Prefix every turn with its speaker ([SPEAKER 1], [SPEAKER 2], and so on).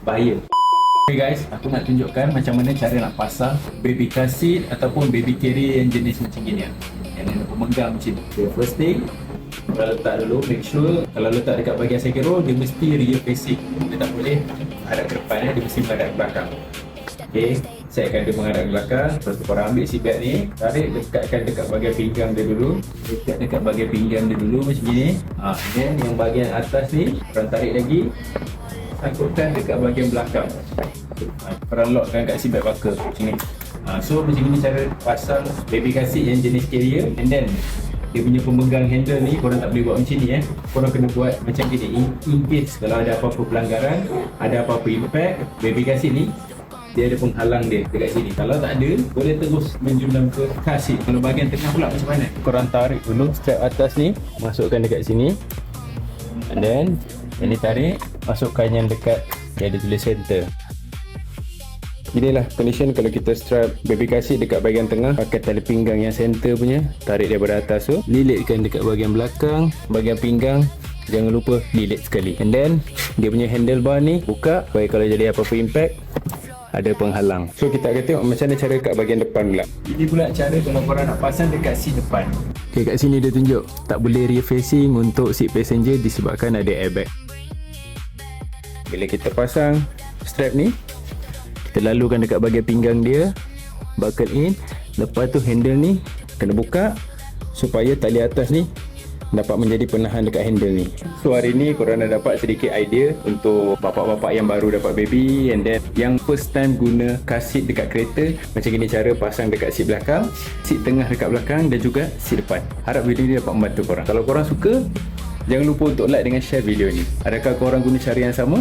[SPEAKER 1] bahaya. Okay guys, aku nak tunjukkan macam mana cara nak pasang baby car seat ataupun baby carrier yang jenis macam gini lah. Yang ada pemegang macam ni. Okay, first thing, kalau letak dulu, make sure kalau letak dekat bahagian second row, dia mesti rear facing. Dia tak boleh hadap ke depan, dia mesti menghadap ke belakang. Okay, saya akan dia menghadap ke belakang. Lepas tu korang ambil seatbelt ni, tarik dekatkan dekat bahagian pinggang dia dulu. Dekat dekat bahagian pinggang dia dulu macam ni. Then yang bahagian atas ni, korang tarik lagi, sangkutkan dekat bahagian belakang. Korang lockkan kat seatbelt buckle macam ni. So macam ni cara pasang baby car seat yang jenis carrier. And then dia punya pemegang handle ni korang tak boleh buat macam ni korang kena buat macam gini. In case kalau ada apa-apa pelanggaran, ada apa-apa impact, baby car seat ni dia ada penghalang dia dekat sini. Kalau tak ada, boleh terus menjulang ke car seat. Kalau bahagian tengah pula macam mana? Korang tarik dulu strap atas ni, masukkan dekat sini. And then yang ni tarik, masukkan yang dekat yang ada tulis center. Inilah condition kalau kita strap baby car seat dekat bahagian tengah, pakai tali pinggang yang center punya, tarik daripada atas tu, lilitkan dekat bahagian belakang, bahagian pinggang, jangan lupa lilit sekali. And then dia punya handlebar ni buka supaya kalau jadi apa-apa impact ada penghalang. So kita akan tengok macam mana cara kat bahagian depan pula. Ini pula cara kalau korang nak pasang dekat seat depan. Okay, kat sini dia tunjuk tak boleh rear facing untuk seat passenger disebabkan ada airbag. Bila kita pasang strap ni, kita lalukan dekat bahagian pinggang dia, buckle in. Lepas tu handle ni kena buka supaya tali atas ni dapat menjadi penahan dekat handle ni. So hari ni korang dah dapat sedikit idea untuk bapak-bapak yang baru dapat baby, and then yang first time guna car seat dekat kereta, macam gini cara pasang dekat seat belakang, seat tengah dekat belakang dan juga seat depan. Harap video ni dapat membantu korang. Kalau korang suka, jangan lupa untuk like dengan share video ni. Adakah korang guna cara yang sama?